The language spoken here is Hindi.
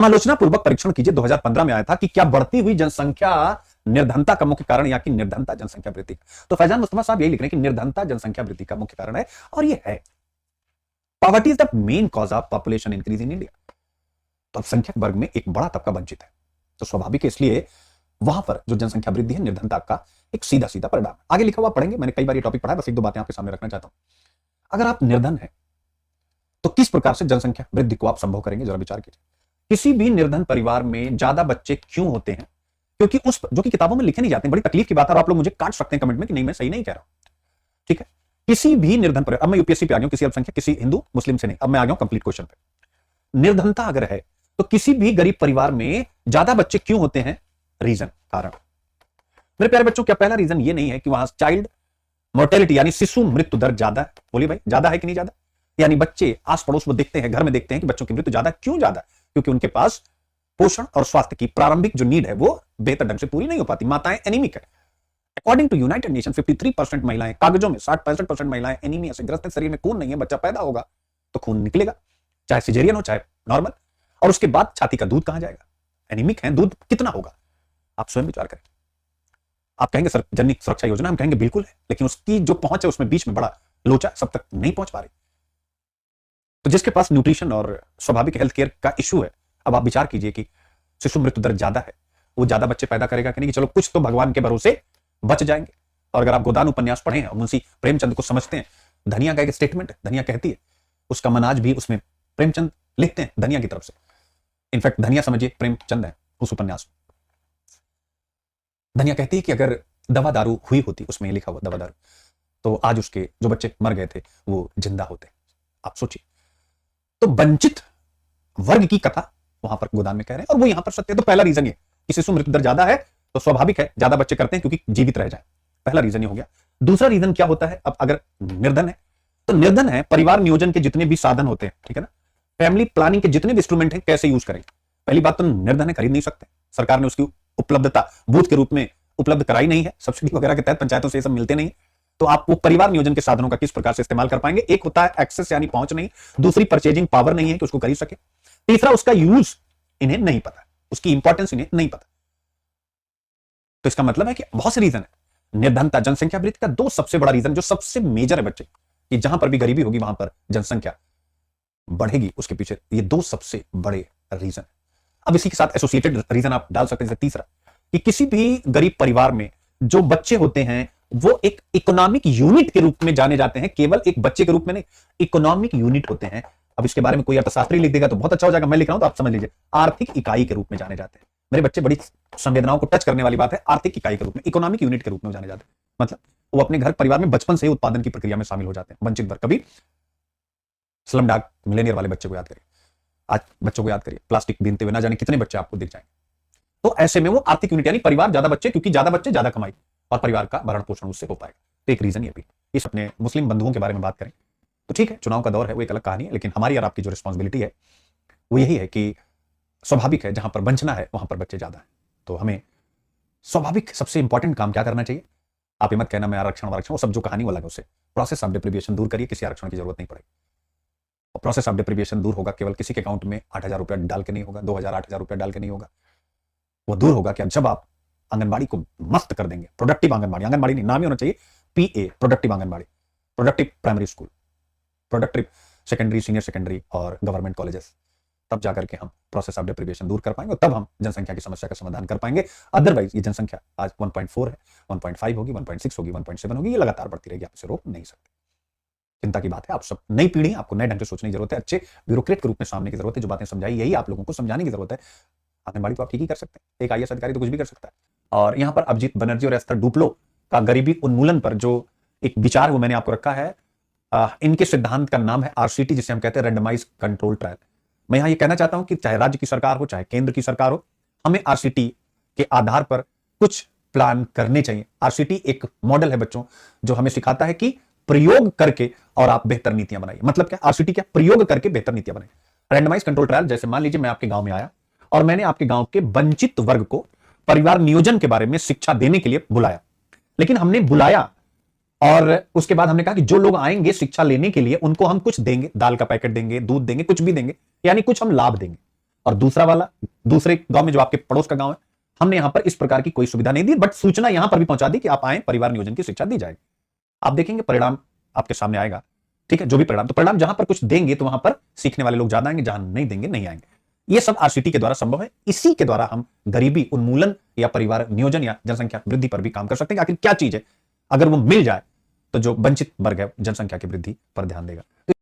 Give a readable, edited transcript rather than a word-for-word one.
आलोचना पूर्वक परीक्षण कीजिए 2015 में आया था कि क्या बढ़ती हुई जनसंख्या निर्धनता का मुख्य कारण या कि निर्धनता जनसंख्या वृद्धि। तो फैजान मुस्तफा साहब यही लिख रहे हैं कि निर्धनता जनसंख्या वृद्धि का मुख्य कारण है, और ये है। Poverty is the main cause of population increase in India. तो अल्पसंख्यक वर्ग में एक बड़ा तबका वंचित है, तो स्वाभाविक है, इसलिए वहां पर जो जनसंख्या वृद्धि है निर्धनता का एक सीधा सीधा परिणाम। आगे लिखा हुआ पढ़ेंगे, मैंने कई बार ये टॉपिक पढ़ा है, बस एक दो बातें आपके सामने रखना चाहता हूं। अगर आप निर्धन है तो किस प्रकार से जनसंख्या वृद्धि को आप संभव करेंगे, जरा विचार कीजिए। किसी भी निर्धन परिवार में ज्यादा बच्चे क्यों होते हैं? क्योंकि उस जो कि किताबों में लिखे नहीं जाते हैं, बड़ी तकलीफ की बात है, और आप लोग मुझे काट सकते हैं कमेंट में कि नहीं मैं सही नहीं कह रहा हूं, ठीक है। किसी भी निर्धन परिवार, अब मैं यूपीएससी पे आ गया हूं, किसी अल्पसंख्यक किसी हिंदू मुस्लिम से नहीं, अब मैं आ गया हूं कंप्लीट क्वेश्चन पे। निर्धनता अगर है तो किसी भी गरीब परिवार में ज्यादा बच्चे क्यों होते हैं? रीजन, कारण। मेरे प्यारे बच्चों, क्या पहला रीजन ये नहीं है कि वहां चाइल्ड मोर्टेलिटी यानी शिशु मृत्यु दर ज्यादा है? बोलिए भाई, ज्यादा है कि नहीं ज्यादा? यानी बच्चे आस पड़ोस में देखते हैं, घर में देखते हैं कि बच्चों की मृत्यु ज्यादा। क्यों ज्यादा? क्योंकि उनके पास पोषण और स्वास्थ्य की प्रारंभिक जो नीड है वो बेहतर ढंग से पूरी नहीं हो पाती। माताएं एनीमिक है। अकॉर्डिंग टू यूनाइटेड नेशन 53% महिलाएं, कागजों में 60-65% महिलाएं एनीमिया से ग्रस्त हैं। शरीर में खून नहीं है, बच्चा पैदा होगा तो खून निकलेगा, चाहे सिजेरियन हो चाहे नॉर्मल, और उसके बाद छाती का दूध कहां जाएगा? एनीमिक है, दूध कितना होगा? आप स्वयं विचार करें। आप कहेंगे सर जननी सुरक्षा योजना, हम कहेंगे बिल्कुल है, लेकिन उसकी जो पहुंच है उसमें बीच में बड़ा लोचा, सब तक नहीं पहुंच पा रही। तो जिसके पास न्यूट्रिशन और स्वाभाविक हेल्थ केयर का इश्यू है, अब आप विचार कीजिए कि शिशु मृत्यु दर ज्यादा है, वो ज्यादा बच्चे पैदा करेगा कि नहीं? कि चलो कुछ तो भगवान के भरोसे बच जाएंगे। और अगर आप गोदान उपन्यास पढ़े हैं, मुंशी प्रेमचंद को समझते हैं, धनिया का एक स्टेटमेंट है, धनिया कहती है, उसका मन आज भी उसमें प्रेमचंद लिखते हैं धनिया की तरफ से। इनफैक्ट धनिया समझिए प्रेमचंद है उस उपन्यास में। धनिया कहती है कि अगर दवा दारू हुई होती, उसमें लिखा हुआ दवा दारू, तो आज उसके जो बच्चे मर गए थे वो जिंदा होते। आप सोचिए, तो वंचित वर्ग की कथा वहां पर गोदान में कह रहे हैं, और वो यहां पर सत्य है। तो पहला रीजन ये कि शिशु मृत्यु दर ज्यादा है, तो स्वाभाविक है ज्यादा बच्चे करते हैं क्योंकि जीवित रह जाए। पहला रीजन ये हो गया। दूसरा रीजन क्या होता है? अब अगर निर्धन है तो निर्धन है, परिवार नियोजन के जितने भी साधन होते हैं, ठीक है ना, फैमिली प्लानिंग के जितने भी इंस्ट्रूमेंट हैं, कैसे यूज करेंगे? पहली बात तो निर्धन है, खरीद नहीं सकते, सरकार ने उसकी उपलब्धता बूथ के रूप में उपलब्ध कराई नहीं है, सब्सिडी वगैरह के तहत पंचायतों से ये सब मिलते नहीं। तो आप वो परिवार नियोजन के साधनों का किस प्रकार से इस्तेमाल कर पाएंगे? एक होता है एक्सेस यानी पहुंच नहीं, दूसरी परचेजिंग पावर नहीं है कि उसको खरीद सके, तीसरा उसका यूज इन्हें नहीं पता, उसकी इंपॉर्टेंस इन्हें नहीं पता। तो इसका मतलब है कि बहुत से रीजन है। निर्धनता जनसंख्या वृद्धि का दो सबसे बड़ा रीजन, जो सबसे मेजर है बच्चे, कि जहां पर भी गरीबी होगी वहां पर जनसंख्या बढ़ेगी, उसके पीछे ये दो सबसे बड़े रीजन। अब इसी के साथ एसोसिएटेड रीजन आप डाल सकते हैं, तीसरा कि किसी भी गरीब परिवार में जो बच्चे होते हैं वो एक इकोनॉमिक यूनिट के रूप में जाने जाते हैं, केवल एक बच्चे के रूप में नहीं, इकोनॉमिक यूनिट होते हैं। अब इसके बारे में कोई अर्थशास्त्री लिख देगा तो बहुत अच्छा हो जाएगा, मैं लिख रहा हूं तो आप समझ लीजिए, आर्थिक इकाई के रूप में जाने जाते हैं। मेरे बच्चे बड़ी संवेदनाओं को टच करने वाली बात है, आर्थिक इकाई के रूप में, इकोनॉमिक यूनिट के रूप में जाने जाते हैं। मतलब वो अपने घर परिवार में बचपन से ही उत्पादन की प्रक्रिया में शामिल हो जाते हैं। वंचित वर्ग, कभी स्लम डॉग मिलेनियर वाले बच्चे को याद करिए, आज बच्चों को याद करिए, प्लास्टिक बीनते हुए ना जाने कितने बच्चे आपको दिख जाएंगे। तो ऐसे में वो आर्थिक यूनिट यानी परिवार ज्यादा बच्चे, क्योंकि ज्यादा बच्चे ज्यादा कमाई और परिवार का भरण पोषण उससे हो पाएगा। तो एक रीजन ये भी। इस अपने मुस्लिम बंधुओं के बारे में बात करें तो ठीक है, चुनाव का दौर है, वो एक अलग कहानी है, लेकिन हमारी और आपकी जो रिस्पॉन्सिबिलिटी है वो यही है कि स्वाभाविक है जहां पर वंचना है वहां पर बच्चे ज्यादा है, तो हमें स्वाभाविक सबसे इंपॉर्टेंट काम क्या करना चाहिए? आप ये मत कहना मैं आरक्षण वो सब जो कहानी वो अलग है, उससे प्रोसेस ऑफ डिप्रीविएशन दूर करिए, किसी आरक्षण की जरूरत नहीं पड़ेगी। और प्रोसेस ऑफ डिप्रीविएशन दूर होगा केवल किसी के अकाउंट में 8,000 रुपया डाल के नहीं होगा, 2,000 8,000 रुपया डाल के नहीं होगा। वो दूर होगा कि जब आप आंगनबाड़ी को मस्त कर देंगे, प्रोडक्टिव आंगनबाड़ी, आंगनबाड़ी नहीं, नाम ही होना चाहिए PA, productive anganwadi, productive primary school, productive secondary, senior secondary और गवर्नमेंट कॉलेजेस, तब जाकर के हम प्रोसेस ऑफ डिप्रीविएशन दूर कर पाएंगे और तब हम जनसंख्या की समस्या का समाधान कर पाएंगे। अदरवाइज ये जनसंख्या आज 1.4 है, 1.5 होगी, 1.6 होगी, 1.7 होगी, ये लगातार बढ़ती रहेगी, आप इसे रोक नहीं सकते। चिंता की बात है, आप सब नई पीढ़ी, आपको नए ढंग से सोचने की जरूरत है, अच्छे ब्यूरोक्रेट के रूप में सामने की जरूरत है, जो बातें समझाई यही आप लोगों को समझाने की जरूरत है। आंगनबाड़ी तो आप ठीक ही कर सकते हैं, एक आईएएस अधिकारी तो कुछ भी कर सकता है। और यहाँ पर अभिजीत बनर्जी और एस्थर डुप्लो का गरीबी उन्मूलन पर जो एक विचार वो मैंने आपको रखा है, इनके सिद्धांत का नाम है आरसीटी, जिसे हम कहते हैं रैंडमाइज्ड कंट्रोल ट्रायल। मैं यहाँ ये कहना चाहता हूं कि चाहे राज्य की सरकार हो चाहे केंद्र की सरकार हो, हमें आरसीटी के आधार पर कुछ प्लान करने चाहिए। आरसीटी एक मॉडल है बच्चों, जो हमें सिखाता है कि प्रयोग करके और आप बेहतर नीतियां बनाइए। मतलब क्या? आरसीटी क्या? प्रयोग करके बेहतर नीतियां बनाइए। रैंडमाइज्ड कंट्रोल ट्रायल, जैसे मान लीजिए मैं आपके गांव में आया और मैंने आपके गांव के वंचित वर्ग को परिवार नियोजन के बारे में शिक्षा देने के लिए बुलाया, लेकिन हमने बुलाया और उसके बाद हमने कहा कि जो लोग आएंगे शिक्षा लेने के लिए उनको हम कुछ देंगे, दाल का पैकेट देंगे, दूध देंगे, कुछ भी देंगे, यानी कुछ हम लाभ देंगे। और दूसरा वाला दूसरे गांव में जो आपके पड़ोस का गांव है, हमने यहां पर इस प्रकार की कोई सुविधा नहीं दी, बट सूचना यहां पर भी पहुंचा दी कि आप आए, परिवार नियोजन की शिक्षा दी जाएगी। आप देखेंगे परिणाम आपके सामने आएगा, ठीक है, जो भी परिणाम, तो परिणाम जहां पर कुछ देंगे तो वहां पर सीखने वाले लोग ज्यादा आएंगे, जहां नहीं देंगे नहीं आएंगे। ये सब आरसीटी के द्वारा संभव है। इसी के द्वारा हम गरीबी उन्मूलन या परिवार नियोजन या जनसंख्या वृद्धि पर भी काम कर सकते हैं। आखिर क्या चीज है, अगर वो मिल जाए तो जो वंचित वर्ग है जनसंख्या की वृद्धि पर ध्यान देगा।